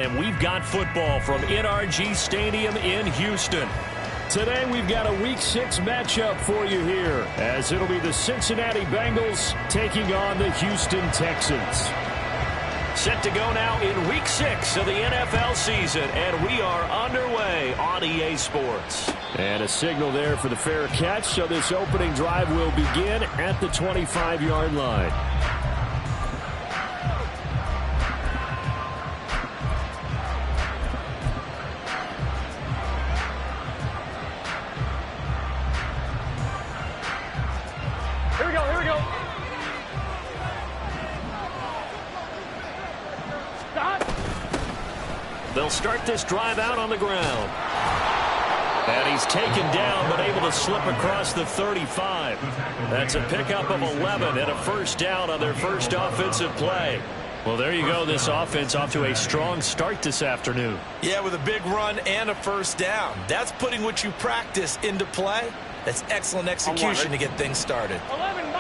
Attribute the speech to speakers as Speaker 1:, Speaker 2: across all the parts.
Speaker 1: And we've got football from NRG Stadium in Houston. Today we've got a Week 6 matchup for you here, as it'll be the Cincinnati Bengals taking on the Houston Texans. Set to go now in Week 6 of the NFL season, and we are underway on EA Sports. And a signal there for the fair catch, so this opening drive will begin at the 25-yard line. They'll start this drive out on the ground. And he's taken down, but able to slip across the 35. That's a pickup of 11 and a first down on their first offensive play. Well, there you go. This offense off to a strong start this afternoon.
Speaker 2: Yeah, with a big run and a first down. That's putting what you practice into play. That's excellent execution to get things started.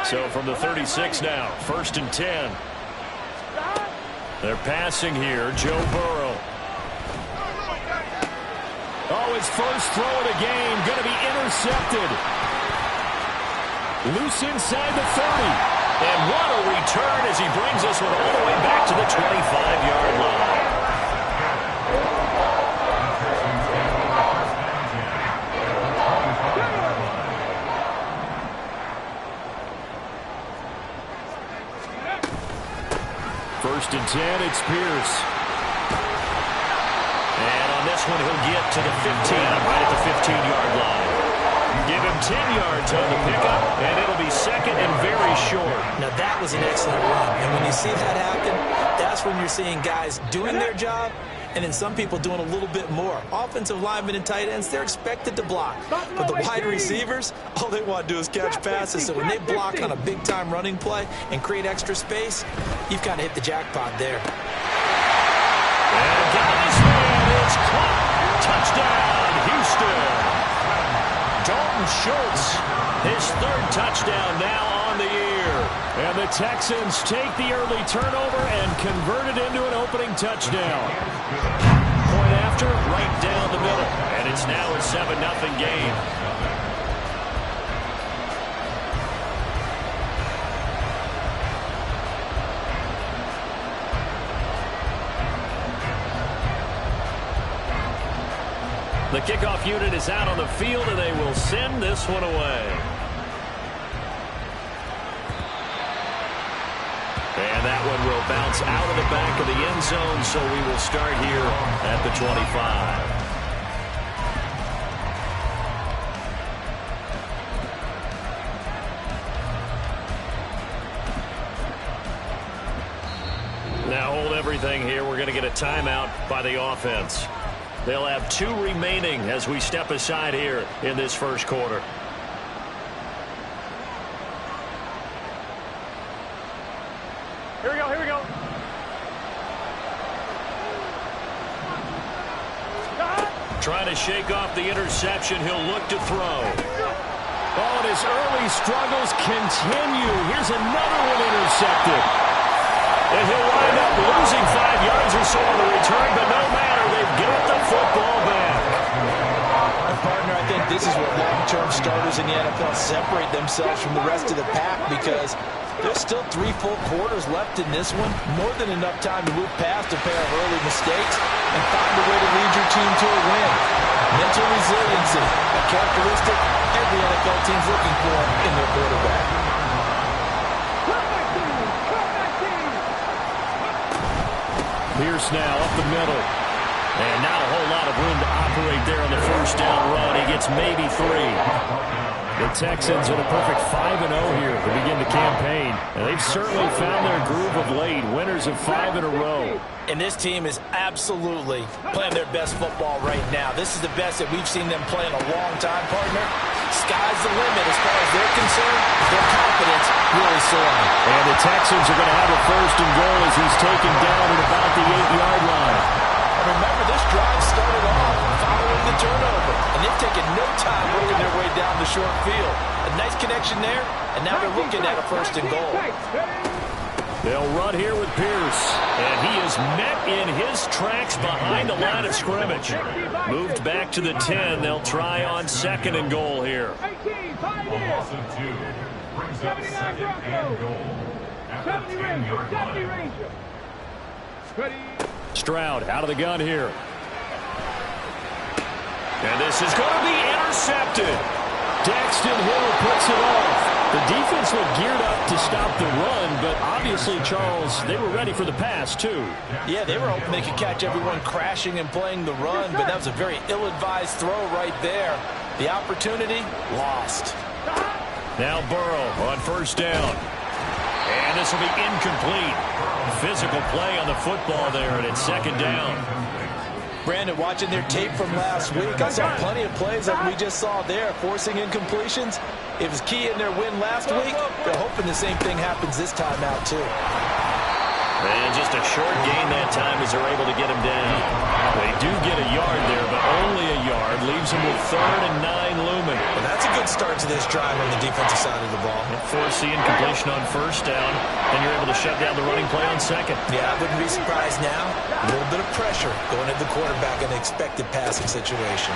Speaker 1: So from the 36 now, 1st and 10. They're passing here. Joe Burrow. Oh, his first throw of the game going to be intercepted. Loose inside the 30. And what a return as he brings us all the way back to the 25-yard line. First and 10, it's Pierce. And on this one, he'll get to the 15, right at the 15-yard line. Give him 10 yards on the pickup, and it'll be second and very short.
Speaker 2: Now, that was an excellent run. And when you see that happen, that's when you're seeing guys doing their job and then some people doing a little bit more. Offensive linemen and tight ends, they're expected to block. But the wide receivers, all they want to do is catch passes. So when they block on a big-time running play and create extra space, you've kind of hit the jackpot there.
Speaker 1: And got his man. It's caught. Touchdown, Houston. Dalton Schultz, his third touchdown now on the year. And the Texans take the early turnover and convert it into an opening touchdown. Point after, right down the middle. And it's now a 7-0 game. The kickoff unit is out on the field, and they will send this one away. And that one will bounce out of the back of the end zone, so we will start here at the 25. Now hold everything here. We're going to get a timeout by the offense. They'll have 2 remaining as we step aside here in this first quarter.
Speaker 3: Here we go, here we go.
Speaker 1: Trying to shake off the interception. He'll look to throw. Oh, and his early struggles continue. Here's another one intercepted. And he'll wind up losing 5 yards or so on the return, but no matter, they've got the football back.
Speaker 2: And partner, I think this is where long-term starters in the NFL separate themselves from the rest of the pack, because there's still 3 full quarters left in this one. More than enough time to move past a pair of early mistakes and find a way to lead your team to a win. Mental resiliency, a characteristic every NFL team's looking for in their quarterback.
Speaker 1: Pierce now up the middle. And not a whole lot of room to operate there on the first down run. He gets maybe 3. The Texans are the perfect 5-0 here to begin the campaign. And they've certainly found their groove of late. Winners of 5 in a row.
Speaker 2: And this team is absolutely playing their best football right now. This is the best that we've seen them play in a long time, partner. Sky's the limit as far as they're concerned. Their confidence really soaring.
Speaker 1: And the Texans are going to have a first and goal as he's taken down at about the 8-yard line.
Speaker 2: And remember, this drive started off following the turnover. And they've taken no time working their way down the short field. A nice connection there, and now they're looking at a first and goal.
Speaker 1: They'll run here with Pierce. And he is met in his tracks behind the line of scrimmage. Moved back to the 10. They'll try on 2nd and goal here.
Speaker 4: A loss of 2 brings up 2nd and goal. At the 10-yard line.
Speaker 1: Stroud out of the gun here. And this is going to be intercepted. Daxton Hill puts it off. The defense looked geared up to stop the run, but obviously, Charles, they were ready for the pass, too.
Speaker 2: Yeah, they were hoping they could catch everyone crashing and playing the run, but that was a very ill-advised throw right there. The opportunity, lost.
Speaker 1: Now Burrow on 1st down. And this will be incomplete. Physical play on the football there, and it's 2nd down.
Speaker 2: Brandon, watching their tape from last week, I saw plenty of plays like we just saw there, forcing incompletions. It was key in their win last week. They're hoping the same thing happens this time out, too.
Speaker 1: And just a short gain that time as they're able to get him down. They do get a yard there, but only a yard. Leaves them with 3rd and 9 looming.
Speaker 2: Well, that's a good start to this drive on the defensive side of the ball.
Speaker 1: Force the incompletion on 1st down, and you're able to shut down the running play on 2nd.
Speaker 2: Yeah, I wouldn't be surprised now. A little bit of pressure going at the quarterback in an expected passing situation.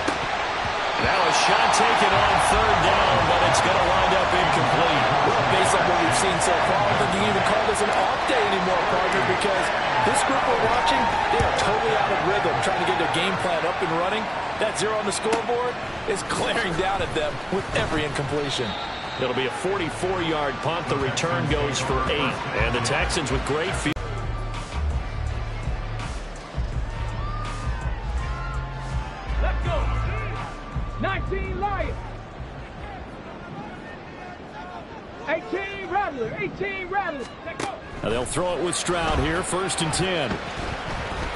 Speaker 1: Now a shot taken on 3rd down, but it's going to wind up incomplete.
Speaker 2: Well, based on what we've seen so far, I don't think you can even call this an off day anymore, partner, because this group we're watching, they are totally out of rhythm, trying to get their game plan up and running. That 0 on the scoreboard is glaring down at them with every incompletion.
Speaker 1: It'll be a 44-yard punt. The return goes for 8. And the Texans with great field.
Speaker 4: Let's go. 19 Lions. 18 Rattler. 18 Rattler. Let's go.
Speaker 1: Now they'll throw it with Stroud here. 1st and 10.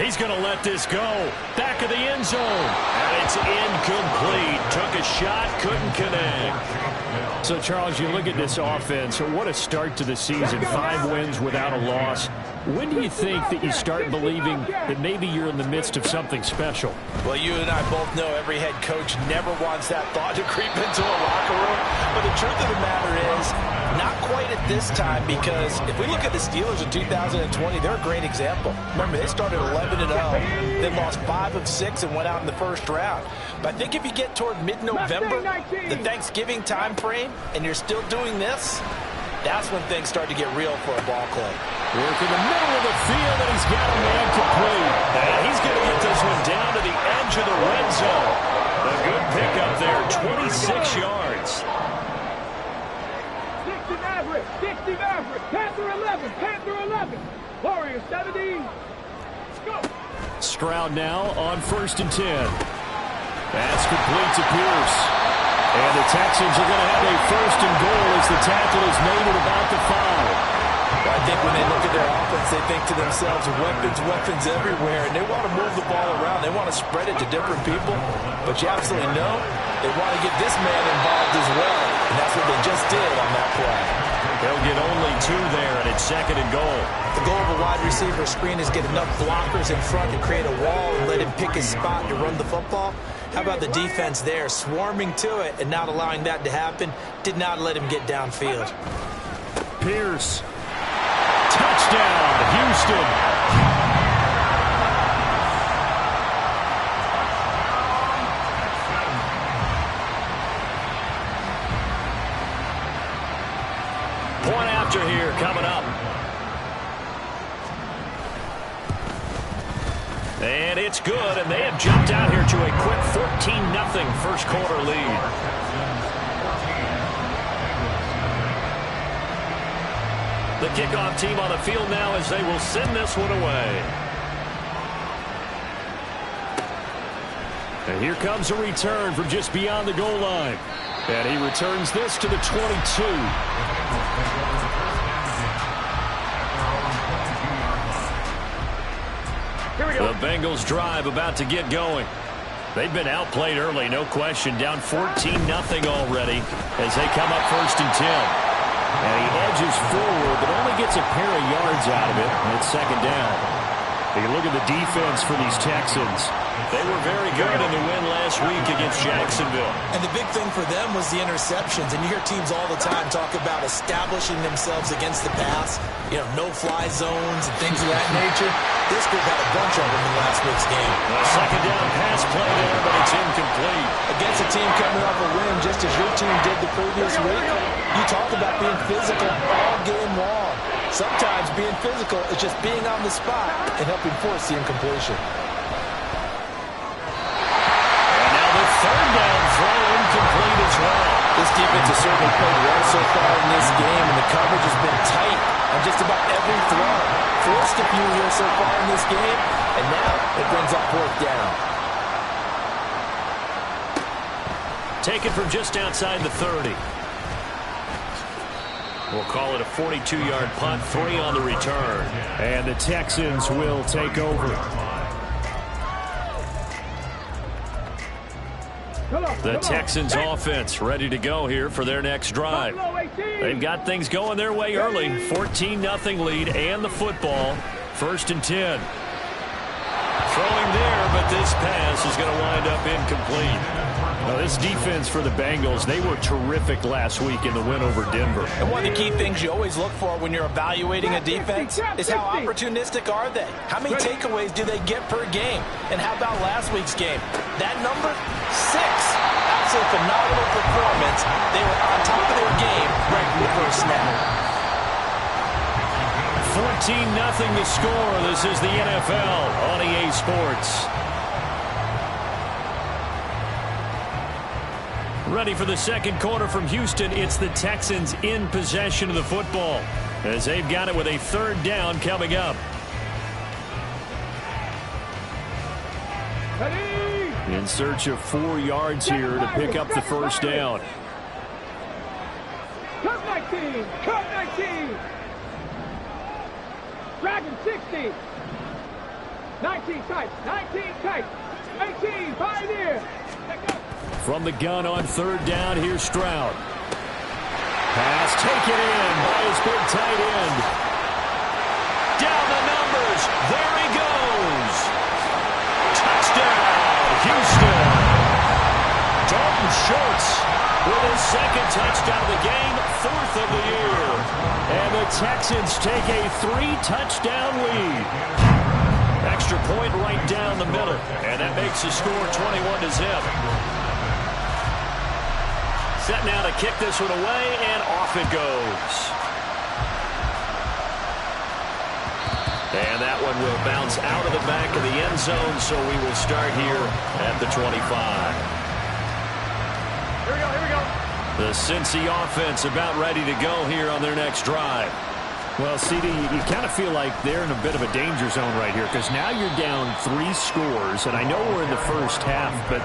Speaker 1: He's going to let this go. Back of the end zone. And it's incomplete. Took a shot, couldn't connect. So, Charles, you look at this offense. What a start to the season. 5 wins without a loss. When do you think that you start believing that maybe you're in the midst of something special?
Speaker 2: Well, you and I both know every head coach never wants that thought to creep into a locker room. But the truth of the matter is, not quite at this time, because if we look at the Steelers in 2020, they're a great example. Remember, they started 11-0, then lost 5 of 6 and went out in the 1st round. But I think if you get toward mid-November, the Thanksgiving time frame, and you're still doing this, that's when things start to get real for a ball club.
Speaker 1: Work in the middle of the field, and he's got a man complete. And he's going to get this one down to the edge of the red zone. A good pickup there, 26 yards.
Speaker 4: 60 Maverick. 60 Maverick. Panther 11. Panther 11. Warriors 17. Let's go.
Speaker 1: Stroud now on 1st and 10. That's complete to Pierce. And the Texans are going to have a 1st and goal as the tackle is made at about the 5.
Speaker 2: I think when they look at their offense, they think to themselves, weapons everywhere, and they want to move the ball around. They want to spread it to different people, but you absolutely know they want to get this man involved as well, and that's what they just did on that play.
Speaker 1: They'll get only 2 there, and it's 2nd and goal.
Speaker 2: The goal of a wide receiver screen is get enough blockers in front to create a wall and let him pick his spot to run the football. How about the defense there, swarming to it and not allowing that to happen? Did not let him get downfield.
Speaker 1: Pierce. Touchdown, Houston. Point after here coming up. And it's good, and they have jumped out here to a quick 14-0 first quarter lead. The kickoff team on the field now as they will send this one away. And here comes a return from just beyond the goal line. And he returns this to the 22.
Speaker 4: Here we go.
Speaker 1: The Bengals drive about to get going. They've been outplayed early, no question. Down 14-0 already as they come up 1st and 10. And he edges forward, but only gets a pair of yards out of it, and it's 2nd down. You can look at the defense for these Texans. They were very good in the win last week against Jacksonville.
Speaker 2: And the big thing for them was the interceptions. And you hear teams all the time talk about establishing themselves against the pass, no-fly zones and things of that nature. This group had a bunch of them in last week's game.
Speaker 1: A second down pass play there, but it's incomplete.
Speaker 2: Against a team coming off a win, just as your team did the previous week, you talk about being physical all game long. Sometimes being physical is just being on the spot and helping force the incompletion.
Speaker 1: And now the third down throw incomplete as well.
Speaker 2: This defense has certainly played well so far in this game, and the coverage has been tight on just about every throw. Forced a few here so far in this game, and now it brings up fourth down.
Speaker 1: Taken from just outside the 30. We'll call it a 42-yard punt, 3 on the return. And the Texans will take over. The Texans offense ready to go here for their next drive. They've got things going their way early. 14-0 lead and the football. 1st and 10. Throwing there, but this pass is going to wind up incomplete. Now, this defense for the Bengals, they were terrific last week in the win over Denver.
Speaker 2: And one of the key things you always look for when you're evaluating a defense is how opportunistic are they? How many takeaways do they get per game? And how about last week's game? That number, 6. Absolutely phenomenal performance. They were on top of their game right from the first snap.
Speaker 1: 14-0 the score. This is the NFL on EA Sports. Ready for the second quarter from Houston. It's the Texans in possession of the football as they've got it with a third down coming up. In search of 4 yards here to pick up the first down.
Speaker 3: Cut 19. Cut 19. Dragon 60. 19 tight. 19 tight. 18. Pioneer.
Speaker 1: From the gun on third down, here's Stroud. Pass taken in by his big tight end. Down the numbers. There he goes. Touchdown, Houston. Dalton Schultz with his second touchdown of the game, 4th of the year. And the Texans take a 3-touchdown lead. Extra point right down the middle. And that makes the score 21-0. Set now to kick this one away, and off it goes. And that one will bounce out of the back of the end zone, so we will start here at the 25.
Speaker 3: Here we go, here we go.
Speaker 1: The Cincy offense about ready to go here on their next drive. Well, CD, you kind of feel like they're in a bit of a danger zone right here because now you're down 3 scores, and I know we're in the first half, but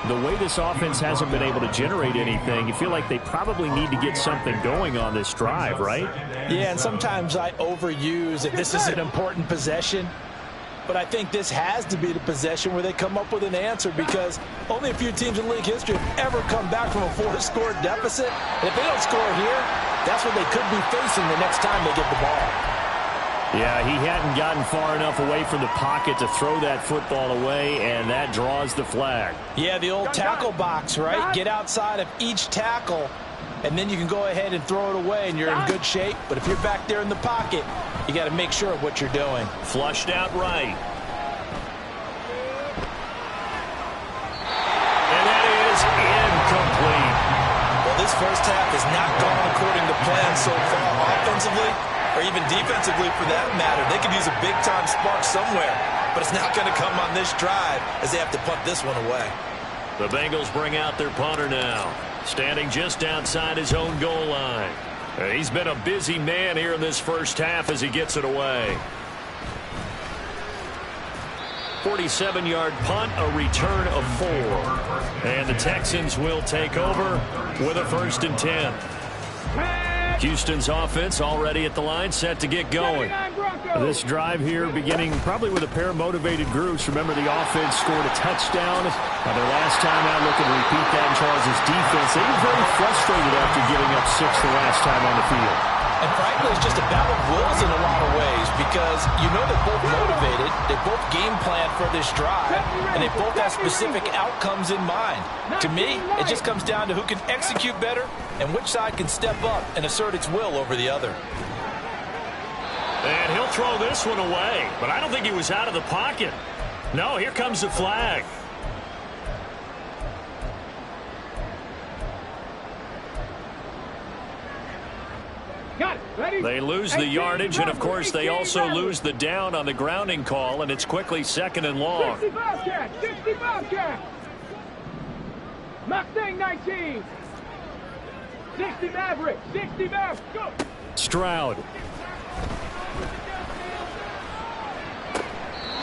Speaker 1: the way this offense hasn't been able to generate anything, you feel like they probably need to get something going on this drive, right?
Speaker 2: Yeah, and sometimes I overuse that this is an important possession. But I think this has to be the possession where they come up with an answer because only a few teams in league history have ever come back from a 4-score deficit. And if they don't score here, that's what they could be facing the next time they get the ball.
Speaker 1: Yeah, he hadn't gotten far enough away from the pocket to throw that football away, and that draws the flag.
Speaker 2: Yeah, the old tackle box, right? Get outside of each tackle, and then you can go ahead and throw it away, and you're in good shape. But if you're back there in the pocket, you got to make sure of what you're doing.
Speaker 1: Flushed out right. And that is incomplete.
Speaker 2: Well, this first half has not gone according to plan so far offensively, or even defensively for that matter. They could use a big-time spark somewhere, but it's not going to come on this drive as they have to punt this one away.
Speaker 1: The Bengals bring out their punter now, standing just outside his own goal line. He's been a busy man here in this first half as he gets it away. 47-yard punt, a return of 4. And the Texans will take over with a 1st and 10. Houston's offense already at the line, set to get going. This drive here beginning probably with a pair of motivated groups. Remember, the offense scored a touchdown. Their last time out, looking to repeat that in Charles' defense. They were very frustrated after giving up 6 the last time on the field.
Speaker 2: And frankly, it's just a battle of wills in a lot of ways because you know they're both motivated, they both game plan for this drive, and they both have specific outcomes in mind. To me, it just comes down to who can execute better and which side can step up and assert its will over the other.
Speaker 1: And he'll throw this one away, but I don't think he was out of the pocket. No, here comes the flag.
Speaker 3: Got it. Ready?
Speaker 1: They lose the yardage, and, of course, they also lose the down on the grounding call, and it's quickly 2nd and long.
Speaker 3: 60 Bobcat! 60 Bobcat! Mustang 19! 60 Maverick! 60 Maverick! Go!
Speaker 1: Stroud.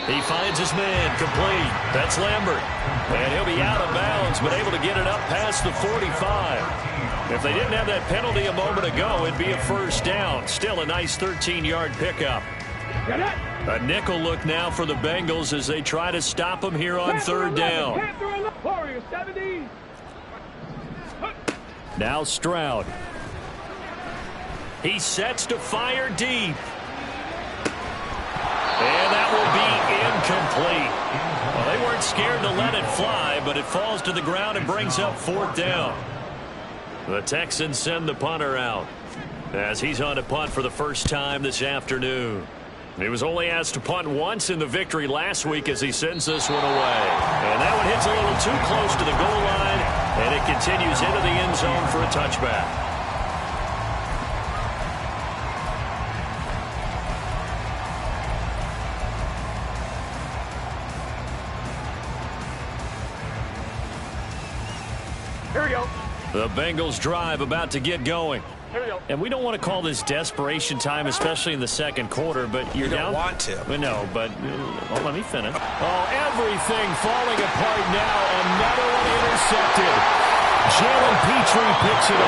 Speaker 1: He finds his man, complete. That's Lambert. And he'll be out of bounds, but able to get it up past the 45. If they didn't have that penalty a moment ago, it'd be a first down. Still a nice 13-yard pickup. A nickel look now for the Bengals as they try to stop him here on 3rd down.
Speaker 3: Warriors 70.
Speaker 1: Now Stroud. He sets to fire deep. And that will be incomplete. Well, they weren't scared to let it fly, but it falls to the ground and brings up 4th down. The Texans send the punter out as he's on to punt for the first time this afternoon. He was only asked to punt once in the victory last week as he sends this one away. And that one hits a little too close to the goal line, and it continues into the end zone for a touchback.
Speaker 3: Here we go.
Speaker 1: The Bengals drive about to get going.
Speaker 3: Here we go.
Speaker 1: And we don't want to call this desperation time, especially in the 2nd quarter, but you're down.
Speaker 2: You don't want to.
Speaker 1: No, but let me finish. Oh, everything falling apart now. Another one intercepted. Jalen Petrie picks it up.